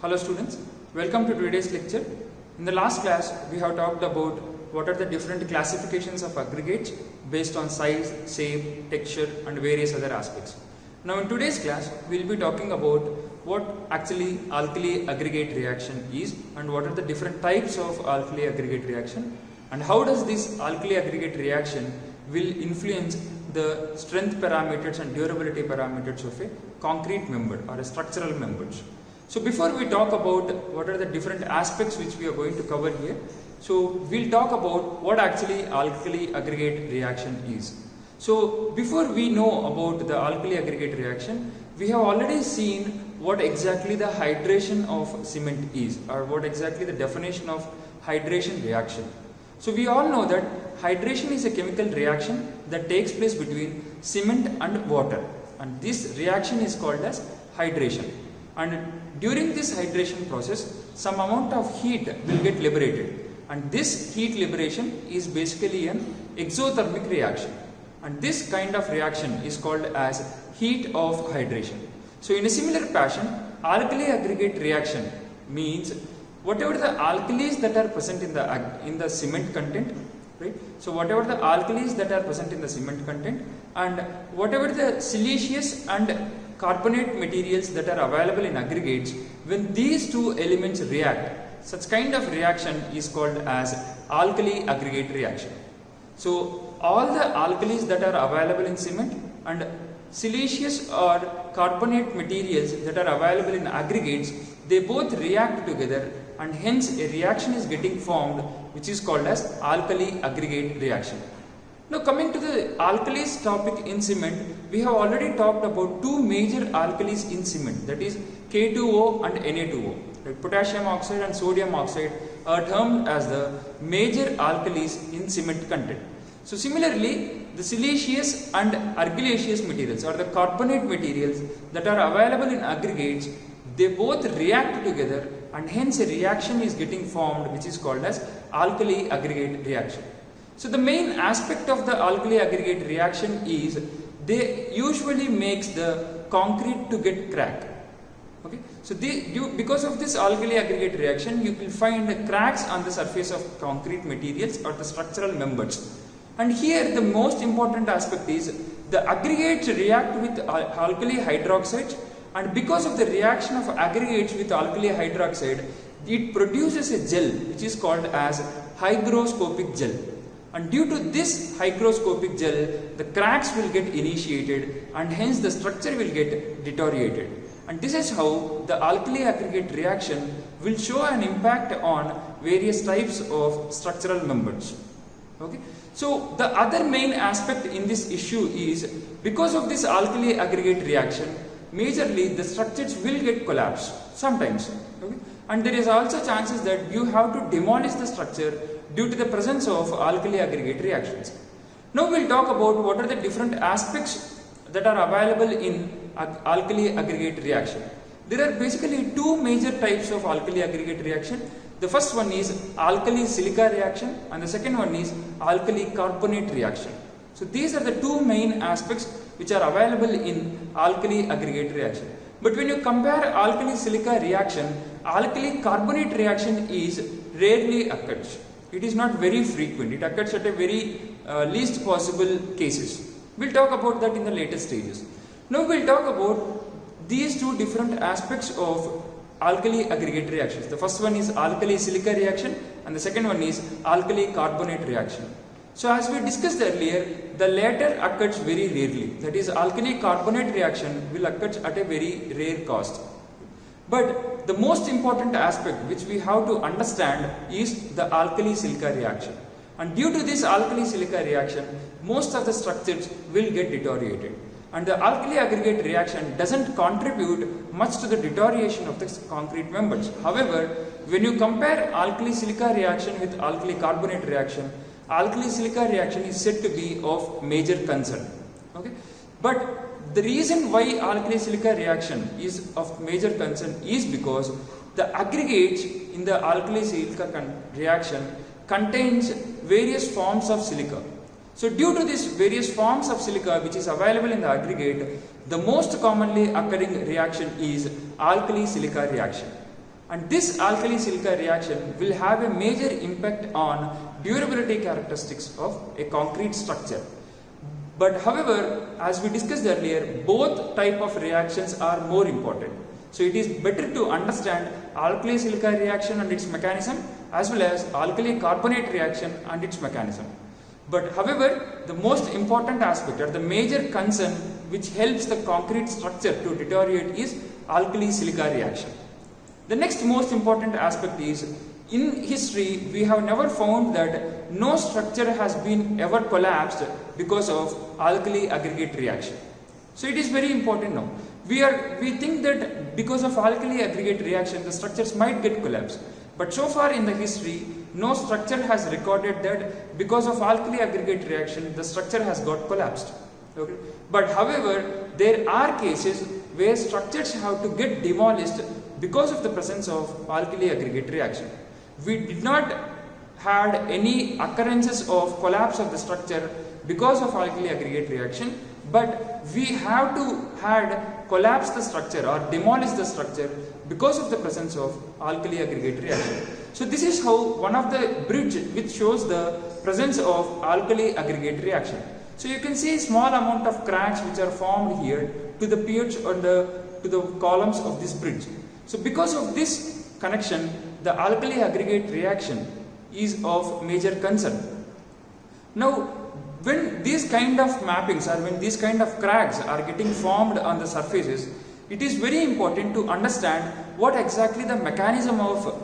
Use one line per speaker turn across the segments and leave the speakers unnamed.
Hello students, welcome to today's lecture. In the last class, we have talked about what are the different classifications of aggregates based on size, shape, texture and various other aspects. Now in today's class, we will be talking about what actually alkali aggregate reaction is and what are the different types of alkali aggregate reaction and how does this alkali aggregate reaction will influence the strength parameters and durability parameters of a concrete member or a structural members. So before we talk about what are the different aspects which we are going to cover here, so we'll talk about what actually alkali aggregate reaction is. So before we know about the alkali aggregate reaction, we have already seen what exactly the hydration of cement is or what exactly the definition of hydration reaction. So we all know that hydration is a chemical reaction that takes place between cement and water, and this reaction is called as hydration. And during this hydration process, some amount of heat will get liberated, and this heat liberation is basically an exothermic reaction, and this kind of reaction is called as heat of hydration. So in a similar fashion, alkali aggregate reaction means whatever the alkalis that are present in the cement content, right? So whatever the alkalis that are present in the cement content and whatever the siliceous and carbonate materials that are available in aggregates, when these two elements react, such kind of reaction is called as alkali aggregate reaction. So all the alkalis that are available in cement and siliceous or carbonate materials that are available in aggregates, they both react together, and hence a reaction is getting formed which is called as alkali aggregate reaction. Now coming to the alkalis topic in cement, we have already talked about two major alkalis in cement, that is K2O and Na2O. Like potassium oxide and sodium oxide are termed as the major alkalis in cement content. So similarly, the siliceous and argillaceous materials or the carbonate materials that are available in aggregates, they both react together, and hence a reaction is getting formed which is called as alkali aggregate reaction. So the main aspect of the alkali aggregate reaction is they usually makes the concrete to get cracked. Okay, so because of this alkali aggregate reaction, you will find cracks on the surface of concrete materials or the structural members. And here the most important aspect is the aggregates react with alkali hydroxide, and because of the reaction of aggregates with alkali hydroxide, it produces a gel which is called as hygroscopic gel. And due to this hygroscopic gel, the cracks will get initiated and hence the structure will get deteriorated. And this is how the alkali aggregate reaction will show an impact on various types of structural members. Okay. So the other main aspect in this issue is because of this alkali aggregate reaction, majorly the structures will get collapsed sometimes. Okay. And there is also chances that you have to demolish the structure due to the presence of alkali aggregate reactions. Now we will talk about what are the different aspects that are available in alkali aggregate reaction. There are basically two major types of alkali aggregate reaction. The first one is alkali silica reaction and the second one is alkali carbonate reaction. So these are the two main aspects which are available in alkali aggregate reaction. But when you compare alkali silica reaction, alkali carbonate reaction is rarely occurs. It is not very frequent. It occurs at a very least possible cases. We will talk about that in the later stages. Now we will talk about these two different aspects of alkali aggregate reactions. The first one is alkali silica reaction and the second one is alkali carbonate reaction. So as we discussed earlier, the latter occurs very rarely. That is, alkali carbonate reaction will occur at a very rare cost. But the most important aspect which we have to understand is the alkali silica reaction. And due to this alkali silica reaction, most of the structures will get deteriorated. And the alkali aggregate reaction doesn't contribute much to the deterioration of the concrete members. However, when you compare alkali silica reaction with alkali carbonate reaction, alkali silica reaction is said to be of major concern. Okay? But the reason why alkali silica reaction is of major concern is because the aggregates in the alkali silica reaction contains various forms of silica. So due to these various forms of silica which is available in the aggregate, the most commonly occurring reaction is alkali silica reaction. And this alkali silica reaction will have a major impact on durability characteristics of a concrete structure. But however, as we discussed earlier, both type of reactions are more important. So it is better to understand alkali silica reaction and its mechanism as well as alkali carbonate reaction and its mechanism. But however, the most important aspect or the major concern which helps the concrete structure to deteriorate is alkali silica reaction. The next most important aspect is, in history we have never found that no structure has been ever collapsed because of alkali aggregate reaction. So it is very important now. We think that because of alkali aggregate reaction the structures might get collapsed. But so far in the history, no structure has recorded that because of alkali aggregate reaction the structure has got collapsed. Okay? But however, there are cases where structures have to get demolished because of the presence of alkali aggregate reaction. We did not had any occurrences of collapse of the structure because of alkali aggregate reaction, but we have to had collapse the structure or demolish the structure because of the presence of alkali aggregate reaction. So this is how one of the bridge which shows the presence of alkali aggregate reaction. So you can see small amount of cracks which are formed here to the piers or to the columns of this bridge. So because of this connection, the alkali aggregate reaction is of major concern. Now, when these kind of mappings or when these kind of cracks are getting formed on the surfaces, it is very important to understand what exactly the mechanism of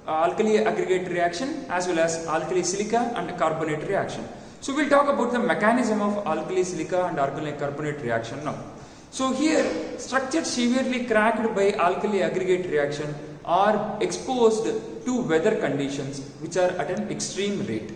alkali aggregate reaction as well as alkali silica and carbonate reaction. So we'll talk about the mechanism of alkali silica and alkali carbonate reaction now. So here, structures severely cracked by alkali aggregate reaction are exposed to weather conditions which are at an extreme rate.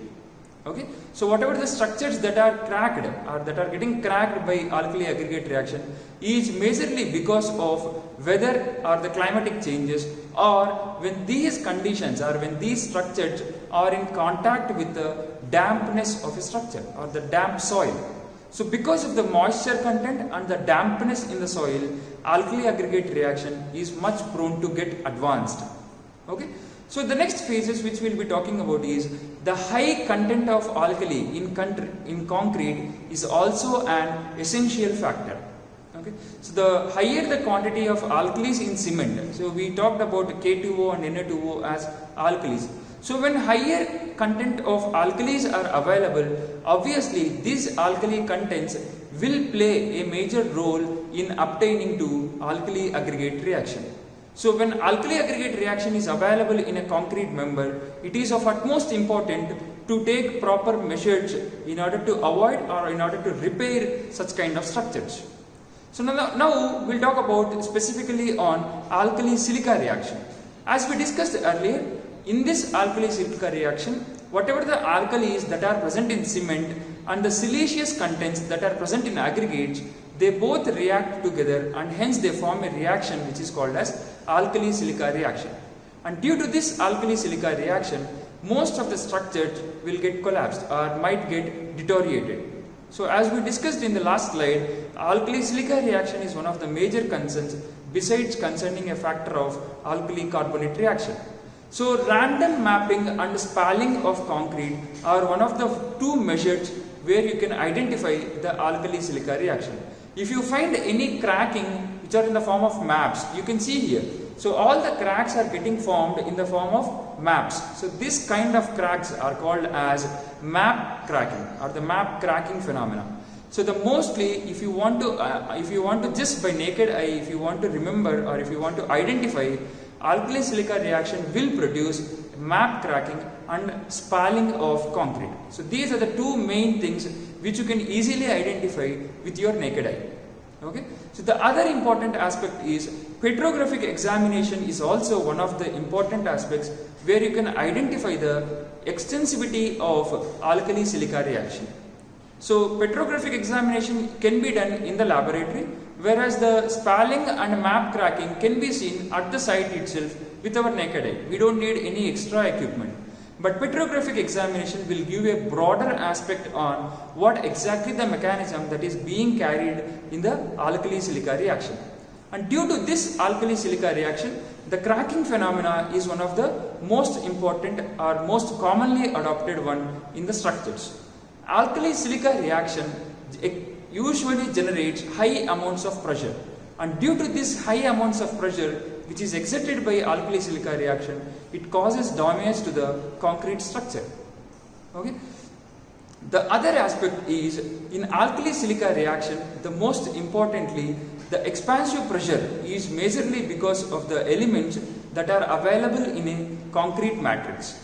Okay, so whatever the structures that are cracked or that are getting cracked by alkali aggregate reaction is majorly because of weather or the climatic changes, or when these conditions or when these structures are in contact with the dampness of a structure or the damp soil. So because of the moisture content and the dampness in the soil, alkali aggregate reaction is much prone to get advanced. Okay. So the next phases which we will be talking about is the high content of alkali in concrete is also an essential factor. Okay. So the higher the quantity of alkalis in cement, so we talked about K2O and Na2O as alkalis. So when higher content of alkalis are available, obviously these alkali contents will play a major role in obtaining to alkali aggregate reaction. So when alkali aggregate reaction is available in a concrete member, it is of utmost importance to take proper measures in order to avoid or in order to repair such kind of structures. So now we'll talk about specifically on alkali silica reaction. As we discussed earlier, in this alkali silica reaction, whatever the alkalis that are present in cement and the siliceous contents that are present in aggregates, they both react together and hence they form a reaction which is called as alkali silica reaction. And due to this alkali silica reaction, most of the structures will get collapsed or might get deteriorated. So as we discussed in the last slide, alkali silica reaction is one of the major concerns besides concerning a factor of alkali carbonate reaction. So random mapping and spalling of concrete are one of the two measures where you can identify the alkali silica reaction. If you find any cracking which are in the form of maps, you can see here. So all the cracks are getting formed in the form of maps. So this kind of cracks are called as map cracking or the map cracking phenomena. So the mostly if you want to just by naked eye, if you want to remember or if you want to identify, alkali silica reaction will produce map cracking and spalling of concrete. So these are the two main things which you can easily identify with your naked eye. Okay. So the other important aspect is petrographic examination is also one of the important aspects where you can identify the extensivity of alkali silica reaction. So petrographic examination can be done in the laboratory, whereas the spalling and map cracking can be seen at the site itself with our naked eye. We don't need any extra equipment. But petrographic examination will give a broader aspect on what exactly the mechanism that is being carried in the alkali silica reaction. And due to this alkali silica reaction, the cracking phenomena is one of the most important or most commonly adopted one in the structures. Alkali silica reaction usually generates high amounts of pressure, and due to this high amounts of pressure which is exerted by alkali silica reaction, it causes damage to the concrete structure. Okay. The other aspect is, in alkali silica reaction, the most importantly, the expansive pressure is majorly because of the elements that are available in a concrete matrix.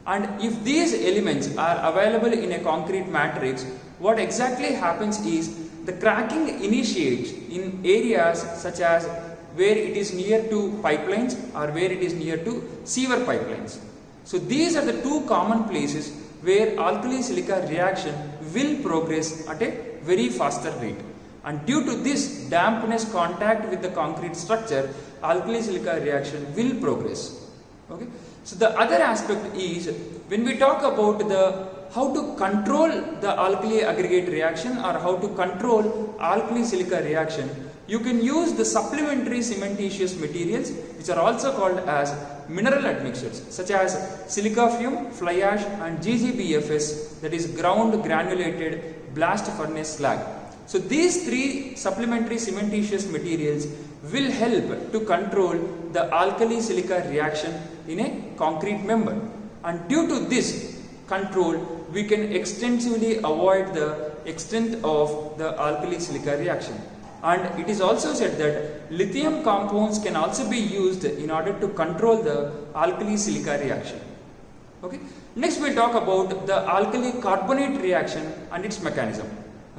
And if these elements are available in a concrete matrix, what exactly happens is the cracking initiates in areas such as where it is near to pipelines or where it is near to sewer pipelines. So these are the two common places where alkali silica reaction will progress at a very faster rate. And due to this dampness contact with the concrete structure, alkali silica reaction will progress. Okay. So the other aspect is, when we talk about the how to control the alkali aggregate reaction or how to control alkali silica reaction, you can use the supplementary cementitious materials which are also called as mineral admixtures such as silica fume, fly ash and GGBFS, that is ground granulated blast furnace slag. So these three supplementary cementitious materials will help to control the alkali silica reaction in a concrete member, and due to this control we can extensively avoid the extent of the alkali silica reaction. And it is also said that lithium compounds can also be used in order to control the alkali silica reaction. Okay. Next we'll talk about the alkali carbonate reaction and its mechanism.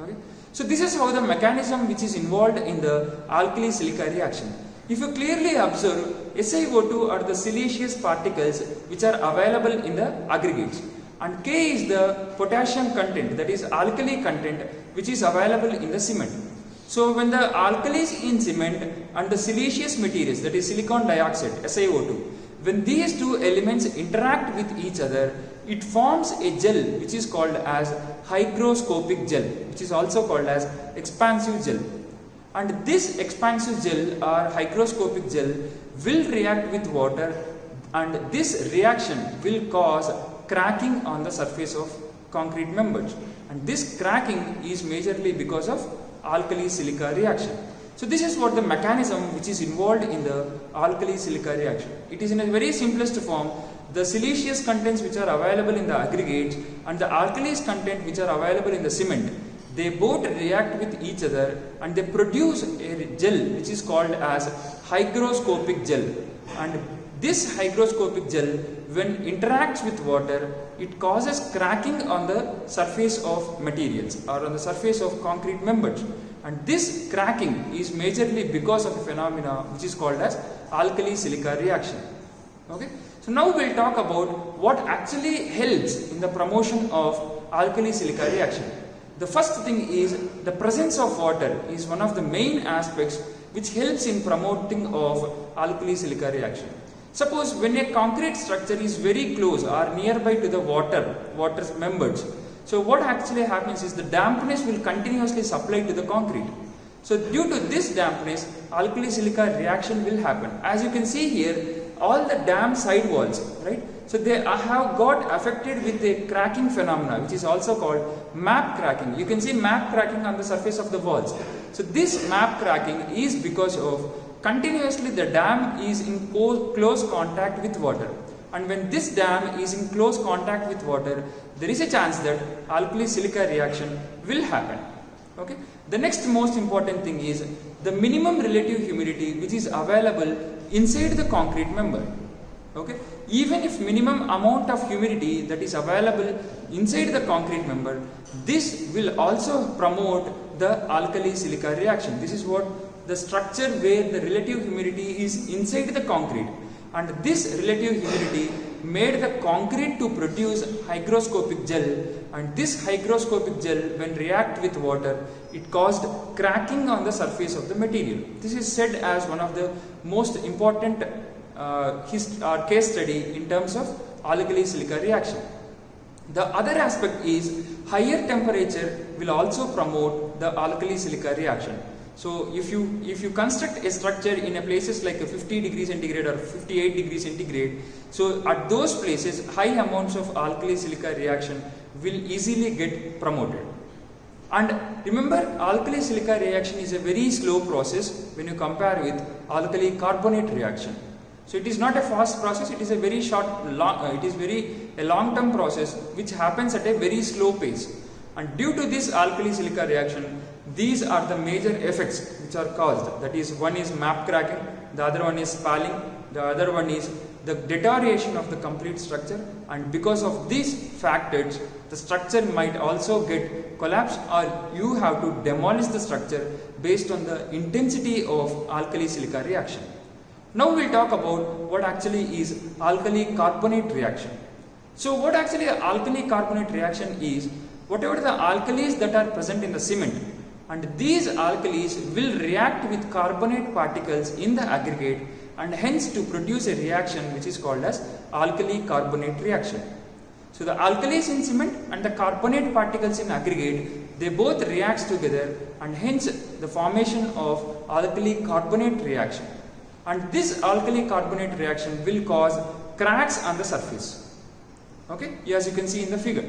Okay. So this is how the mechanism which is involved in the alkali silica reaction. If you clearly observe, SiO2 are the siliceous particles which are available in the aggregates, and K is the potassium content, that is alkali content, which is available in the cement. So when the alkalis in cement and the siliceous materials, that is silicon dioxide, SiO2, when these two elements interact with each other, it forms a gel which is called as hygroscopic gel, which is also called as expansive gel. And this expansive gel or hygroscopic gel will react with water, and this reaction will cause cracking on the surface of concrete members. And this cracking is majorly because of alkali silica reaction. So this is what the mechanism which is involved in the alkali silica reaction. It is in a very simplest form. The siliceous contents which are available in the aggregates and the alkalis content which are available in the cement, they both react with each other and they produce a gel which is called as hygroscopic gel. And this hygroscopic gel, when interacts with water, it causes cracking on the surface of materials or on the surface of concrete members. And this cracking is majorly because of a phenomena which is called as alkali silica reaction. Okay. So now we'll talk about what actually helps in the promotion of alkali silica reaction. The first thing is, the presence of water is one of the main aspects which helps in promoting of alkali silica reaction. Suppose when a concrete structure is very close or nearby to the water's members, so what actually happens is the dampness will continuously supply to the concrete. So due to this dampness, alkali silica reaction will happen. As you can see here, all the dam side walls, right? So they have got affected with a cracking phenomena which is also called map cracking. You can see map cracking on the surface of the walls. So this map cracking is because of continuously the dam is in close contact with water. And when this dam is in close contact with water, there is a chance that alkali silica reaction will happen. Okay. The next most important thing is the minimum relative humidity which is available inside the concrete member. Okay. Even if minimum amount of humidity that is available inside the concrete member, this will also promote the alkali silica reaction. This is what the structure where the relative humidity is inside the concrete, and this relative humidity made the concrete to produce hygroscopic gel, and this hygroscopic gel, when react with water, it caused cracking on the surface of the material. This is said as one of the most important case study in terms of alkali silica reaction. The other aspect is higher temperature will also promote the alkali silica reaction. So if you construct a structure in a places like a 50 degrees centigrade or 58 degrees centigrade, so at those places high amounts of alkali silica reaction will easily get promoted. And remember, alkali silica reaction is a very slow process when you compare with alkali carbonate reaction. So it is not a fast process, it is a very a long-term process which happens at a very slow pace. And due to this alkali silica reaction, these are the major effects which are caused. That is, one is map cracking, the other one is spalling, the other one is the deterioration of the complete structure, and because of these factors, the structure might also get collapsed, or you have to demolish the structure based on the intensity of alkali silica reaction. Now we will talk about what actually is alkali carbonate reaction. So what actually alkali carbonate reaction is, whatever the alkalis that are present in the cement, and these alkalis will react with carbonate particles in the aggregate, and hence to produce a reaction which is called as alkali carbonate reaction. So the alkalis in cement and the carbonate particles in aggregate, they both react together, and hence the formation of alkali carbonate reaction. And this alkali carbonate reaction will cause cracks on the surface. Okay, as you can see in the figure.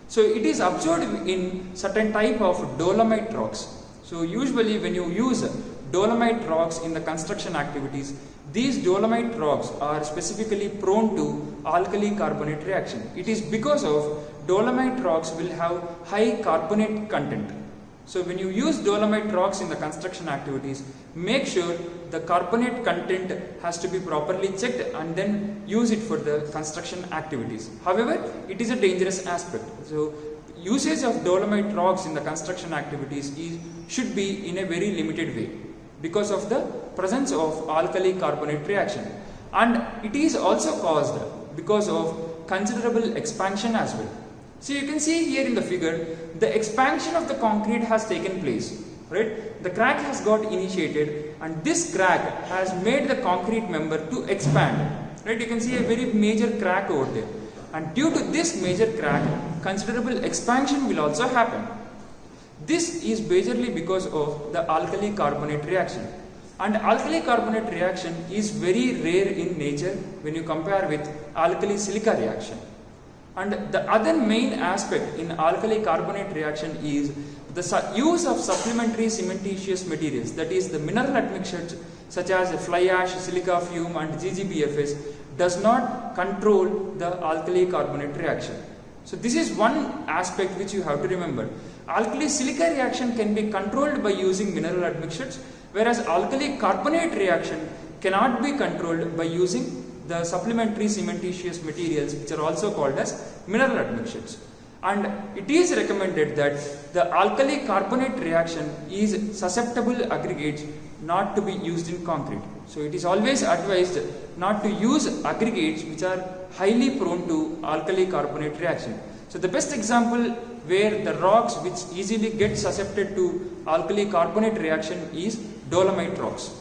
So it is observed in certain type of dolomite rocks. So usually when you use dolomite rocks in the construction activities, these dolomite rocks are specifically prone to alkali carbonate reaction. It is because of dolomite rocks will have high carbonate content. So when you use dolomite rocks in the construction activities, make sure the carbonate content has to be properly checked and then use it for the construction activities. However, it is a dangerous aspect. So usage of dolomite rocks in the construction activities should be in a very limited way because of the presence of alkali carbonate reaction. And it is also caused because of considerable expansion as well. So you can see here in the figure, the expansion of the concrete has taken place, right? The crack has got initiated, and this crack has made the concrete member to expand, right? You can see a very major crack over there, and due to this major crack, considerable expansion will also happen. This is majorly because of the alkali carbonate reaction, and alkali carbonate reaction is very rare in nature when you compare with alkali silica reaction. And the other main aspect in alkali carbonate reaction is the use of supplementary cementitious materials, that is the mineral admixtures such as fly ash, silica fume and GGBFS does not control the alkali carbonate reaction. So this is one aspect which you have to remember. Alkali silica reaction can be controlled by using mineral admixtures, whereas alkali carbonate reaction cannot be controlled by using the supplementary cementitious materials which are also called as mineral admixtures. And it is recommended that the alkali carbonate reaction is susceptible aggregates not to be used in concrete. So it is always advised not to use aggregates which are highly prone to alkali carbonate reaction. So the best example where the rocks which easily get susceptible to alkali carbonate reaction is dolomite rocks.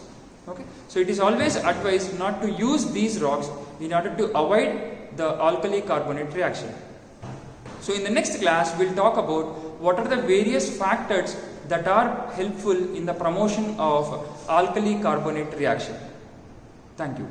Okay, so it is always advised not to use these rocks in order to avoid the alkali carbonate reaction. So in the next class, we will talk about what are the various factors that are helpful in the promotion of alkali carbonate reaction. Thank you.